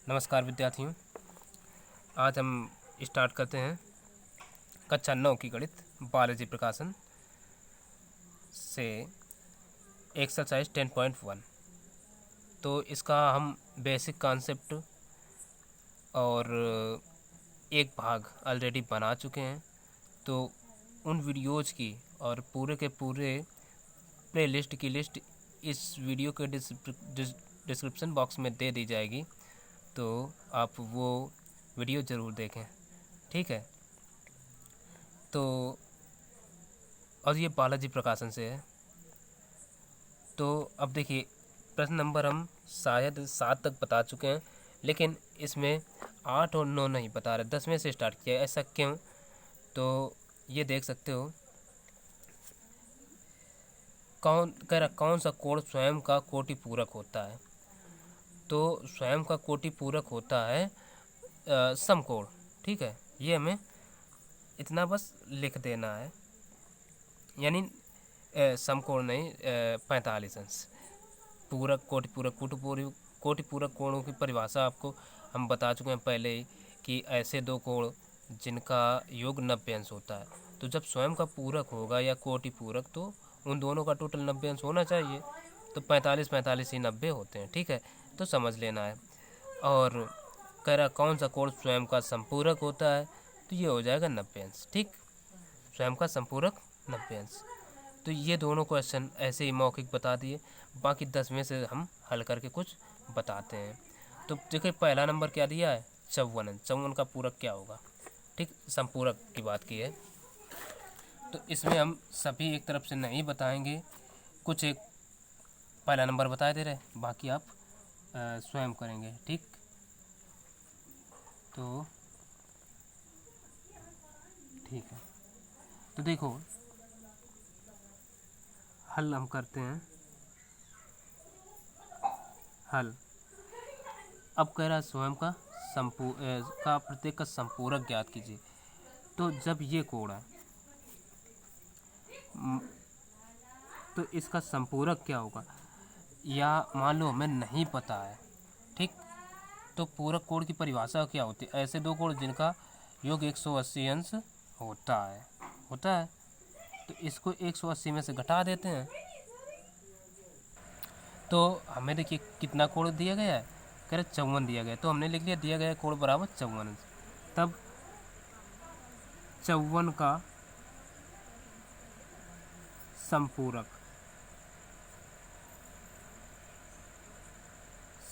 नमस्कार विद्यार्थियों, आज हम स्टार्ट करते हैं कक्षा 9 की गणित बायोलॉजी प्रकाशन से एक्सरसाइज 10.1। तो इसका हम बेसिक कॉन्सेप्ट और एक भाग ऑलरेडी बना चुके हैं। तो उन वीडियोज़ की और पूरे के पूरे प्लेलिस्ट की लिस्ट इस वीडियो के डिस्क्रिप्शन बॉक्स में दे दी जाएगी, तो आप वो वीडियो ज़रूर देखें, ठीक है। तो और ये बालाजी प्रकाशन से है। तो अब देखिए, प्रश्न नंबर हम शायद 7 तक बता चुके हैं, लेकिन इसमें 8 और 9 नहीं बता रहे, 10वें से स्टार्ट किया। ऐसा क्यों? तो ये देख सकते हो, कौन सा कोण स्वयं का कोटि पूरक होता है। तो स्वयं का कोटि पूरक होता है समकोण, ठीक है। ये हमें इतना बस लिख देना है, यानी समकोण नहीं, 45 अंश। पूरक, कोटि पूरक, कोटि पूरक कोणों की परिभाषा आपको हम बता चुके हैं पहले ही, कि ऐसे दो कोण जिनका योग 90 अंश होता है। तो जब स्वयं का पूरक होगा या कोटि पूरक, तो उन दोनों का टोटल 90 अंश होना चाहिए। तो 45 ही 90 होते हैं, ठीक है। तो समझ लेना है। और कह रहा कौन सा कोण स्वयं का संपूरक होता है, तो ये हो जाएगा 90 अंश, ठीक। स्वयं का संपूरक 90 अंश। तो ये दोनों क्वेश्चन ऐसे ही मौखिक बता दिए, बाकी 10 में से हम हल करके कुछ बताते हैं। तो देखिए, पहला नंबर क्या दिया है, 54 अंश। 54 का पूरक क्या होगा, ठीक, संपूरक की बात की है। तो इसमें हम सभी एक तरफ से नहीं बताएंगे, कुछ एक पहला नंबर बता दे रहे, बाकी आप स्वयं करेंगे, ठीक। तो ठीक है, तो देखो हल हम करते हैं। हल अब कह रहा है स्वयं का प्रत्येक का संपूरक ज्ञात कीजिए। तो जब ये कोण है, तो इसका संपूरक क्या होगा, या मान लो हमें नहीं पता है, ठीक। तो पूरक कोण की परिभाषा क्या होती है, ऐसे दो कोण जिनका योग 180 अंश होता है। तो इसको 180 में से घटा देते हैं, तो हमें देखिए कितना कोण दिया गया है, कह रहे 54 दिया गया है। तो हमने लिख लिया दिया गया कोण बराबर 54 अंश। तब 54 का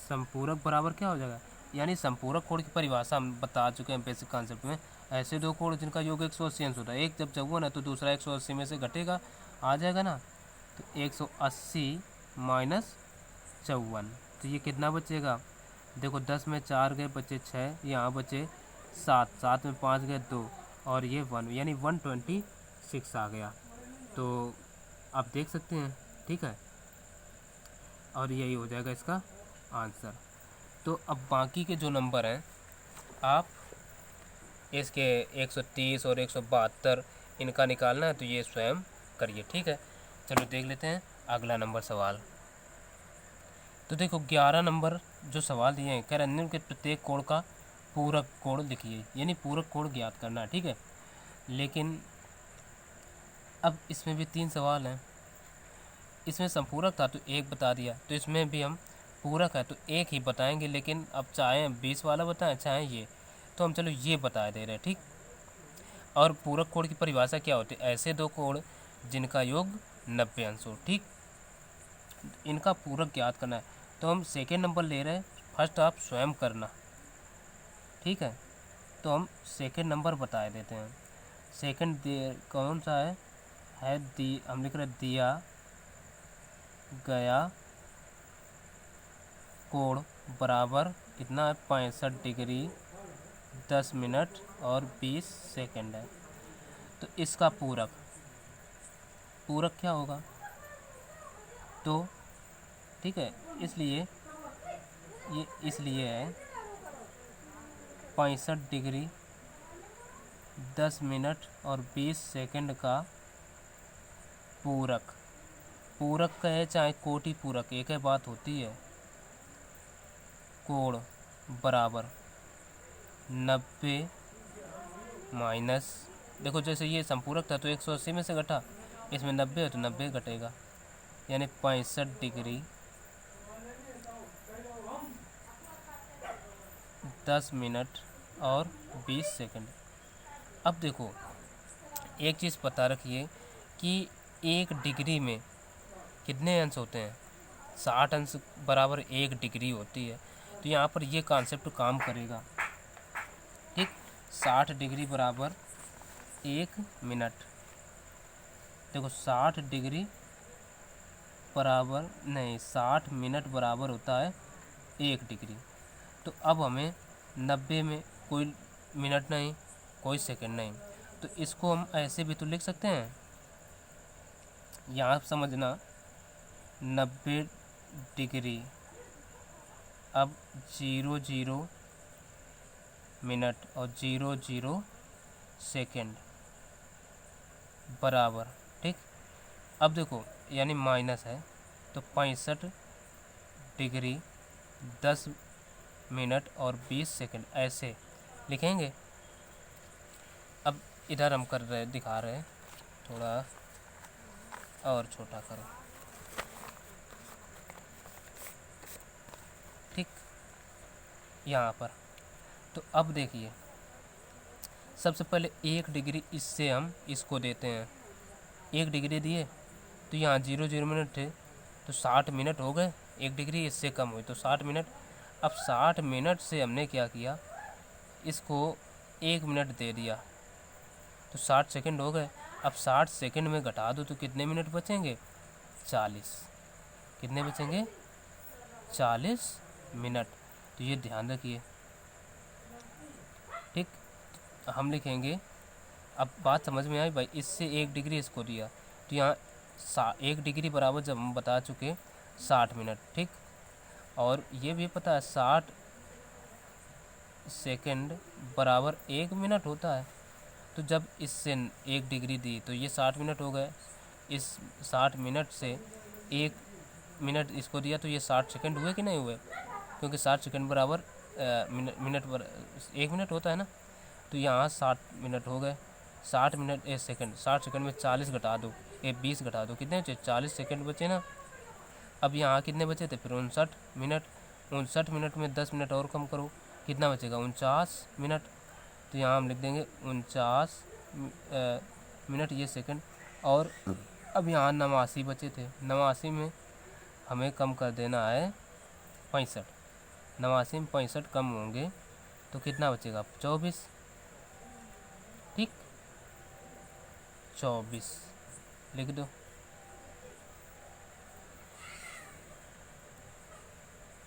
संपूरक बराबर क्या हो जाएगा, यानी संपूरक कोण की परिभाषा हम बता चुके हैं बेसिक कॉन्सेप्ट में। ऐसे दो कोण जिनका योग 180 अंश होता है, एक जब 54 है तो दूसरा 180 में से घटेगा, आ जाएगा ना। तो 180 माइनस 54, तो ये कितना बचेगा, देखो 10 में 4 गए, बचे 6, यहाँ बचे 7, 7 में 5 गए 2, और ये 1, यानी 126 आ गया। तो आप देख सकते हैं, ठीक है। और यही हो जाएगा इसका आंसर। तो अब बाकी के जो नंबर हैं, आप इसके 130 और 172 इनका निकालना है, तो ये स्वयं करिए, ठीक है। चलो देख लेते हैं अगला नंबर सवाल। तो देखो 11 नंबर जो सवाल दिए हैं, कह रहे निम्न के प्रत्येक कोण का पूरक कोण लिखिए, यानी पूरक कोण ज्ञात करना है, ठीक है। लेकिन अब इसमें भी 3 सवाल हैं। इसमें संपूरक था तो एक बता दिया, तो इसमें भी हम पूरक है तो एक ही बताएंगे, लेकिन अब चाहे 20 वाला बताएं चाहे ये, तो हम चलो ये बता दे रहे हैं, ठीक। और पूरक कोण की परिभाषा क्या होती है, ऐसे दो कोण जिनका योग 90 अंश हो, ठीक। इनका पूरक ज्ञात करना है, तो हम सेकेंड नंबर ले रहे हैं। फर्स्ट आप स्वयं करना, ठीक है। तो हम सेकेंड नंबर बता देते हैं। सेकेंड कौन सा है, हम लिख रहे दिया गया कोण बराबर कितना है, 65 डिग्री 10 मिनट और 20 सेकंड है। तो इसका पूरक क्या होगा, तो ठीक है, इसलिए है 65 डिग्री 10 मिनट और 20 सेकंड का पूरक कहे चाहे कोटि पूरक, एक ही बात होती है। कोण बराबर 90 माइनस, देखो जैसे ये संपूरक था तो 180 में से घटा, इसमें 90 है तो 90 घटेगा, यानी 65 डिग्री 10 मिनट और 20 सेकंड। अब देखो एक चीज़ पता रखिए कि 1 डिग्री में कितने अंश होते हैं, 60 अंश बराबर 1 डिग्री होती है। तो यहाँ पर ये कॉन्सेप्ट काम करेगा, ठीक। 60 डिग्री बराबर 1 मिनट, देखो 60 डिग्री बराबर नहीं 60 मिनट बराबर होता है 1 डिग्री। तो अब हमें 90 में कोई मिनट नहीं, कोई सेकंड नहीं, तो इसको हम ऐसे भी तो लिख सकते हैं। यहाँ समझना 90 डिग्री अब 00 मिनट और 00 सेकंड बराबर, ठीक। अब देखो यानी माइनस है तो 65 डिग्री 10 मिनट और 20 सेकंड ऐसे लिखेंगे। अब इधर हम कर रहे दिखा रहे हैं, थोड़ा और छोटा करो, ठीक। यहाँ पर तो अब देखिए सबसे पहले 1 डिग्री इससे हम इसको देते हैं, 1 डिग्री दिए तो यहाँ 00 मिनट थे तो 60 मिनट हो गए, 1 डिग्री इससे कम हुई तो 60 मिनट। अब 60 मिनट से हमने क्या किया, इसको 1 मिनट दे दिया तो 60 सेकंड हो गए। अब 60 सेकंड में घटा दो तो कितने मिनट बचेंगे, 40। कितने बचेंगे, 40 मिनट। तो ये ध्यान रखिए, ठीक। हम लिखेंगे, अब बात समझ में आई भाई, इससे 1 डिग्री इसको दिया तो यहाँ 1 डिग्री बराबर जब हम बता चुके 60 मिनट, ठीक। और ये भी पता है 60 सेकंड बराबर 1 मिनट होता है। तो जब इससे 1 डिग्री दी तो ये 60 मिनट हो गए, इस 60 मिनट से 1 मिनट इसको दिया तो ये 60 सेकंड हुए कि नहीं हुए, क्योंकि 60 सेकंड बराबर मिनट पर 1 मिनट होता है ना। तो यहाँ 60 मिनट हो गए, 60 मिनट 1 सेकंड, 60 सेकंड में 40 घटा दो, 20 घटा दो, कितने बचे, 40 सेकंड बचे ना। अब यहाँ कितने बचे थे, फिर 59 मिनट, 59 मिनट में 10 मिनट और कम करो, कितना बचेगा, 49 मिनट। तो यहाँ हम लिख देंगे 49 मिनट ये सेकंड। और अब यहाँ 89 बचे थे, 89 में हमें कम कर देना है 65, 89 में 65 कम होंगे तो कितना बचेगा, 24, ठीक। 24 लिख दो,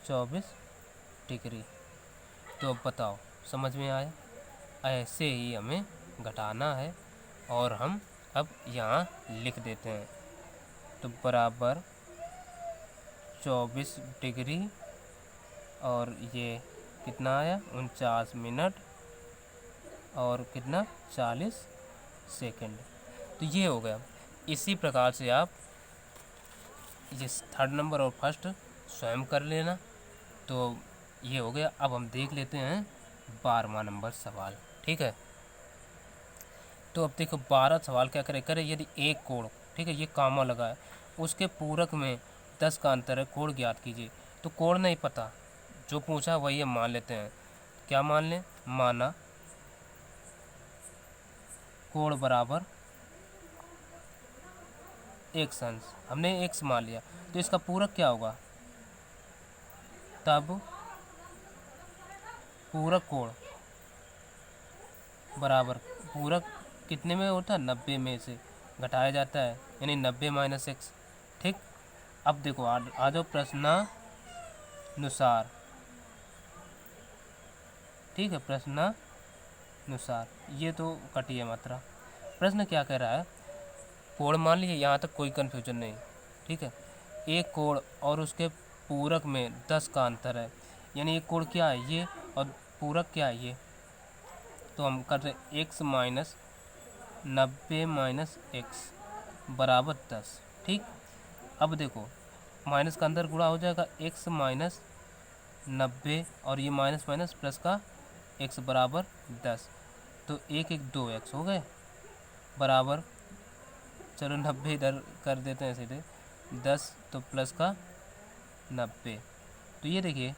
24 डिग्री। तो अब बताओ समझ में आया, ऐसे ही हमें घटाना है और हम अब यहाँ लिख देते हैं। तो बराबर 24 डिग्री और ये कितना आया, 49 मिनट और कितना, 40 सेकंड। तो ये हो गया। इसी प्रकार से आप ये 3rd नंबर और 1st स्वयं कर लेना। तो ये हो गया। अब हम देख लेते हैं 12वां नंबर सवाल, ठीक है। तो अब देखो 12 सवाल क्या करे, यदि एक कोण, ठीक है, ये कामा लगा है, उसके पूरक में 10 का अंतर है, कोण ज्ञात कीजिए। तो कोण नहीं पता, जो पूछा वही हम मान लेते हैं। क्या मान लें, माना कोण बराबर x अंश, हमने x मान लिया, तो इसका पूरक क्या होगा, तब पूरक कोण बराबर, पूरक कितने में होता है, 90 में से घटाया जाता है, यानी 90 माइनस x, ठीक। अब देखो आ जाओ प्रश्नानुसार, ठीक है, प्रश्नानुसार, ये तो कटी है मात्रा। प्रश्न क्या कह रहा है, कोण मान लीजिए, यहाँ तक कोई कन्फ्यूजन नहीं, ठीक है। एक कोण और उसके पूरक में 10 का अंतर है, यानी एक कोण क्या है ये और पूरक क्या है ये। तो हम कर रहे x माइनस 90 माइनस एक्स बराबर 10, ठीक। अब देखो माइनस का अंदर गुणा हो जाएगा, x माइनस 90 और ये माइनस माइनस प्लस का x बराबर 10, तो 2x हो गए बराबर, चलो 90 इधर कर देते हैं सीधे, 10 तो प्लस का 90, तो ये देखिए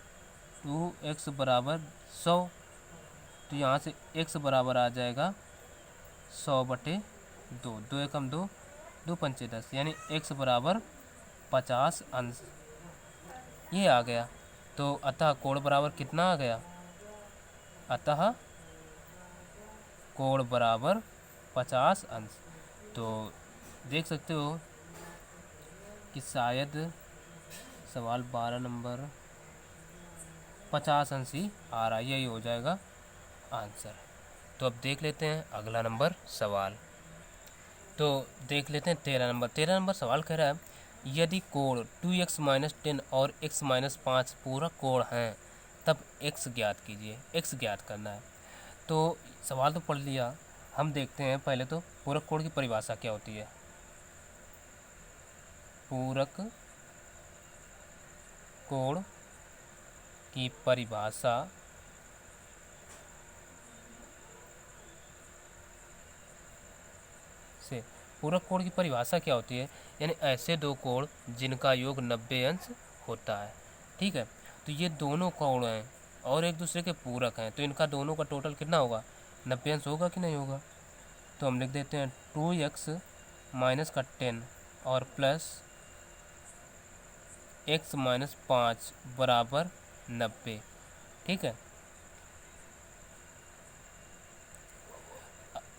2x बराबर 100, तो यहाँ से x बराबर आ जाएगा 100/2, 2 एकम 2, 2 पंचे 10, यानी x बराबर 50 अंश, ये आ गया। तो अतः कोण बराबर कितना आ गया, अतः कोण बराबर 50 अंश। तो देख सकते हो कि शायद सवाल 12 नंबर 50 अंश ही आ रहा है, यही हो जाएगा आंसर। तो अब देख लेते हैं अगला नंबर सवाल। तो देख लेते हैं 13 नंबर सवाल कह रहा है, यदि कोण 2x - 10 और x - 5 पूरक कोण हैं तब x ज्ञात कीजिए, x ज्ञात करना है। तो सवाल तो पढ़ लिया, हम देखते हैं पहले तो पूरक कोण की परिभाषा क्या होती है। पूरक कोण की परिभाषा से, पूरक कोण की परिभाषा क्या होती है, यानी ऐसे दो कोण जिनका योग 90 अंश होता है। ठीक है, तो ये दोनों कोण हैं और एक दूसरे के पूरक हैं, तो इनका दोनों का टोटल कितना होगा, 90 अंश होगा कि नहीं होगा। तो हम लिख देते हैं 2x माइनस का 10 और प्लस x माइनस 5 बराबर 90। ठीक है,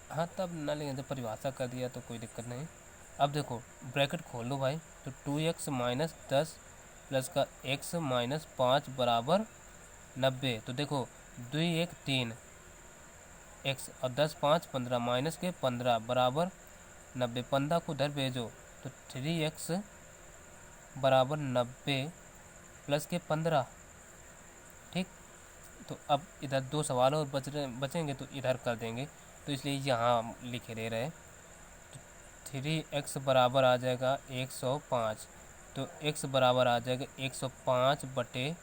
हाँ तब ना लेकिन जब परिभाषा कर दिया तो कोई दिक्कत नहीं। अब देखो ब्रैकेट खोल लो भाई, तो 2x माइनस 10 प्लस का x माइनस 5 बराबर 90। तो देखो 2 1 3 x और 10 5 15 माइनस के 15 बराबर 90, 15 को उधर भेजो तो 3x बराबर 90 प्लस के 15। ठीक, तो अब इधर दो सवाल और बचेंगे तो इधर कर देंगे, तो इसलिए यहाँ लिखे दे रहे हैं। तो 3x बराबर आ जाएगा 105, तो x बराबर आ जाएगा 105/3,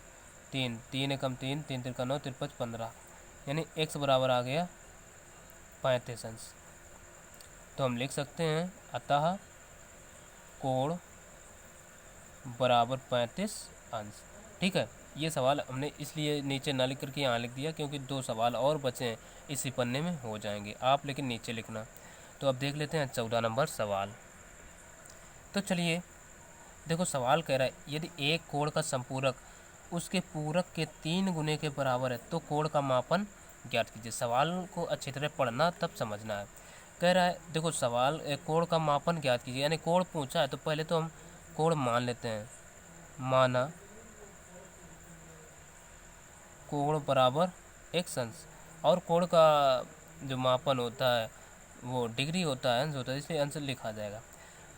3 एकम 3, 3 तिरका 9, 53 15, यानी x बराबर आ गया 35 अंश। तो हम लिख सकते हैं अतः कोण बराबर 35 अंश। ठीक है, ये सवाल हमने इसलिए नीचे ना लिख करके यहाँ लिख दिया क्योंकि दो सवाल और बचे हैं, इसी पन्ने में हो जाएंगे, आप लेकिन नीचे लिखना। तो अब देख लेते हैं 14 नंबर सवाल। तो चलिए देखो सवाल कह रहा है, यदि एक कोण का संपूरक उसके पूरक के 3 गुने के बराबर है तो कोण का मापन ज्ञात कीजिए। सवाल को अच्छी तरह पढ़ना तब समझना है। कह रहा है देखो सवाल कोण का मापन ज्ञात कीजिए, यानी कोण पूछा है तो पहले तो हम कोण मान लेते हैं। माना कोण बराबर x अंश, और कोण का जो मापन होता है वो डिग्री होता है, अंश होता है, इसलिए अंश लिखा जाएगा।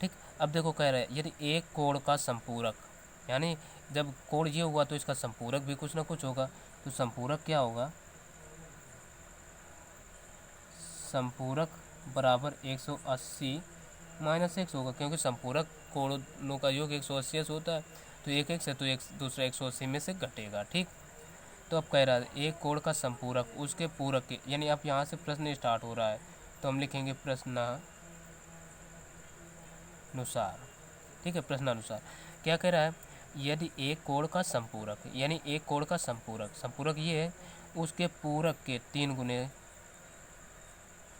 ठीक, अब देखो कह रहे हैं यदि एक कोण का संपूरक, यानी जब कोण ये हुआ तो इसका संपूरक भी कुछ ना कुछ होगा, तो संपूरक क्या होगा, संपूरक बराबर 180 माइनस x होगा, क्योंकि संपूरक कोणों का योग 180 होता है, तो एक x है तो एक दूसरा 180 में से घटेगा। ठीक, तो अब कह रहा है एक कोण का संपूरक उसके पूरक के, यानी अब यहाँ से प्रश्न स्टार्ट हो रहा है, तो हम लिखेंगे प्रश्नानुसार। ठीक है, प्रश्नानुसार क्या कह रहा है, यदि एक कोण का संपूरक, यानी एक कोण का संपूरक, संपूरक ये है उसके पूरक के 3 गुने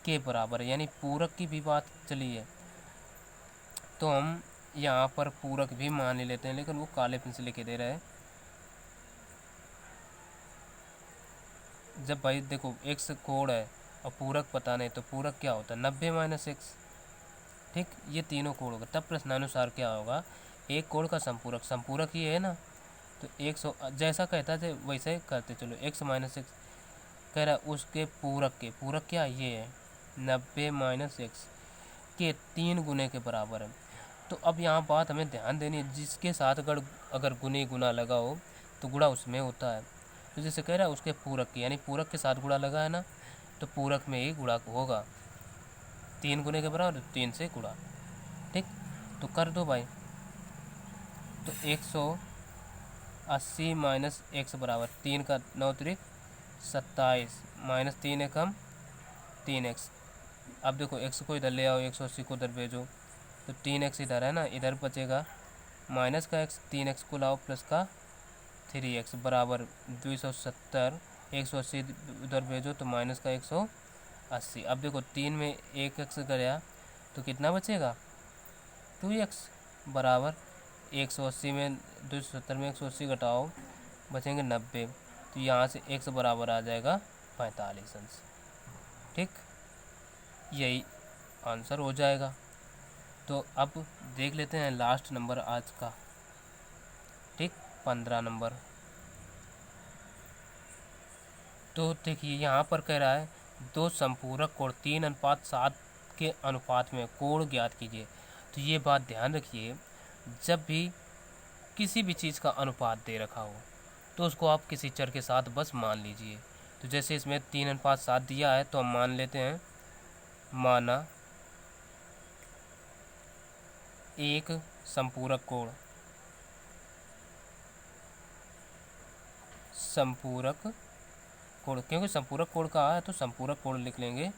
के बराबर है, यानी पूरक की भी बात चली है, तो हम यहाँ पर पूरक भी मान लेते हैं, लेकिन वो काले पेन से लिखे दे रहे हैं। जब भाई देखो x कोण है और पूरक पता नहीं, तो पूरक क्या होता है 90 माइनस x। ठीक, ये तीनों कोण होगा, तब प्रश्नानुसार क्या होगा, एक कोण का संपूरक, संपूरक ये है ना, तो 100 जैसा कहता है वैसे करते चलो, x माइनस एक्स कह रहा है उसके पूरक के, पूरक क्या ये है 90 माइनस एक्स के 3 गुने के बराबर है। तो अब यहाँ बात हमें ध्यान देनी है, जिसके साथ अगर गुने गुना लगा हो तो गुणा उसमें होता है। तो जैसे कह रहा है उसके पूरक के, यानी पूरक के साथ गुणा लगा है ना, तो पूरक में ही गुणा होगा, 3 गुने के बराबर 3 से गुणा। ठीक, तो कर दो भाई, तो 80 माइनस एक्स बराबर 3 का 9 त्रिक 27 माइनस 3 एकम 3x। अब देखो x को इधर ले आओ, 180 को इधर भेजो, तो 3x इधर है ना, इधर बचेगा माइनस का x, 3x को लाओ प्लस का 3x बराबर 270, 180 उधर भेजो तो माइनस का 180। अब देखो 3 में 1x गया तो कितना बचेगा 2x बराबर 180 में 270 में 180 घटाओ बचेंगे 90, तो यहाँ से x बराबर आ जाएगा 45 अंश। ठीक, यही आंसर हो जाएगा। तो अब देख लेते हैं लास्ट नंबर आज का। ठीक, 15 नंबर। तो देखिए यहाँ पर कह रहा है दो संपूरक कोण 3:7 के अनुपात में कोण ज्ञात कीजिए। तो ये बात ध्यान रखिए, जब भी किसी भी चीज़ का अनुपात दे रखा हो तो उसको आप किसी चर के साथ बस मान लीजिए। तो जैसे इसमें 3:7 दिया है तो हम मान लेते हैं, माना एक संपूरक कोण, संपूरक कोण, क्योंकि संपूरक कोण कहा है तो संपूरक कोण लिख लेंगे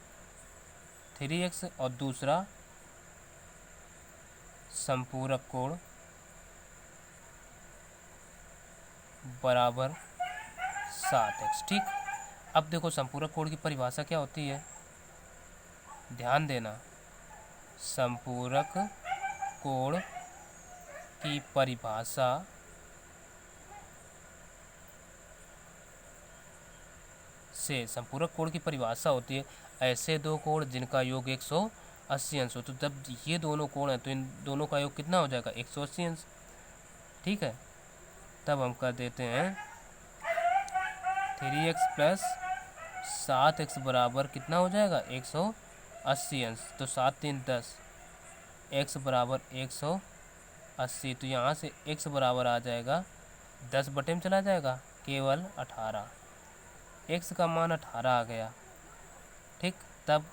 3x, और दूसरा संपूरक कोण बराबर 7x। ठीक, अब देखो संपूरक कोण की परिभाषा क्या होती है, ध्यान देना। संपूरक कोण की परिभाषा से, संपूरक कोण की परिभाषा होती है ऐसे दो कोण जिनका योग 180 अंश हो। तो जब ये दोनों कोण हैं तो इन दोनों का योग कितना हो जाएगा 180 अंश। ठीक है, तब हम कर देते हैं 3x प्लस 7x बराबर कितना हो जाएगा 180 अंश। तो 7 3 10, x बराबर 180, तो यहाँ से x बराबर आ जाएगा 10 बटे में चला जाएगा केवल 18, x का मान 18 आ गया। ठीक, तब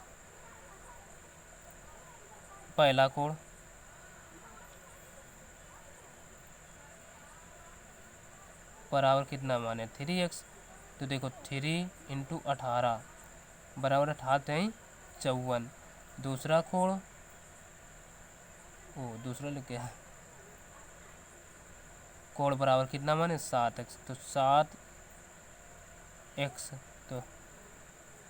पहला कोण बराबर कितना माने 3x, तो देखो 3 × 18 बराबर 18 54। दूसरा कोण, दूसरा लिख गया, कोण बराबर कितना माने 7x, तो 7x, तो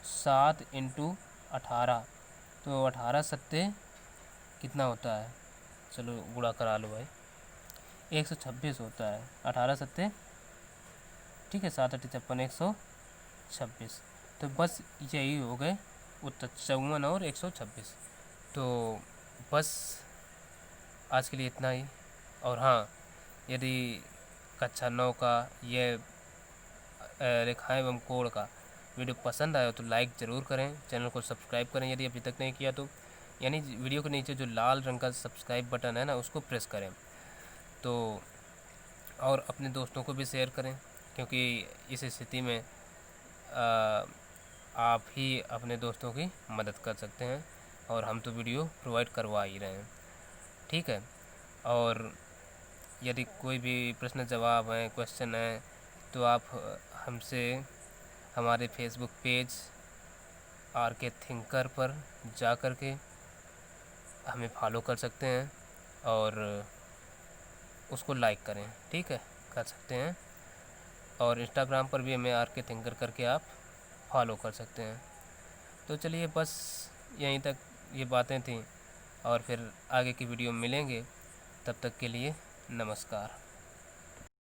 7 × 18, तो 18 सत्ते कितना होता है, चलो गुणा करा लो भाई, 126 होता है। 18 सत्ते, ठीक है, 7 8 56 126। तो बस यही हो गए उत्तर 54 और 126। तो बस आज के लिए इतना ही। और हाँ, यदि कक्षा 9 का ये रेखाएं एवं कोण का वीडियो पसंद आया तो लाइक ज़रूर करें, चैनल को सब्सक्राइब करें यदि अभी तक नहीं किया तो, यानी वीडियो के नीचे जो लाल रंग का सब्सक्राइब बटन है ना उसको प्रेस करें। तो और अपने दोस्तों को भी शेयर करें, क्योंकि इस स्थिति में आप ही अपने दोस्तों की मदद कर सकते हैं, और हम तो वीडियो प्रोवाइड करवा ही रहे हैं। ठीक है, और यदि कोई भी प्रश्न जवाब है, क्वेश्चन है, तो आप हमसे हमारे फेसबुक पेज RK थिंकर पर जा कर के हमें फॉलो कर सकते हैं और उसको लाइक करें। ठीक है, कर सकते हैं, और इंस्टाग्राम पर भी हमें RK थिंकर करके आप फॉलो कर सकते हैं। तो चलिए, बस यहीं तक ये बातें थीं, और फिर आगे की वीडियो मिलेंगे। तब तक के लिए नमस्कार।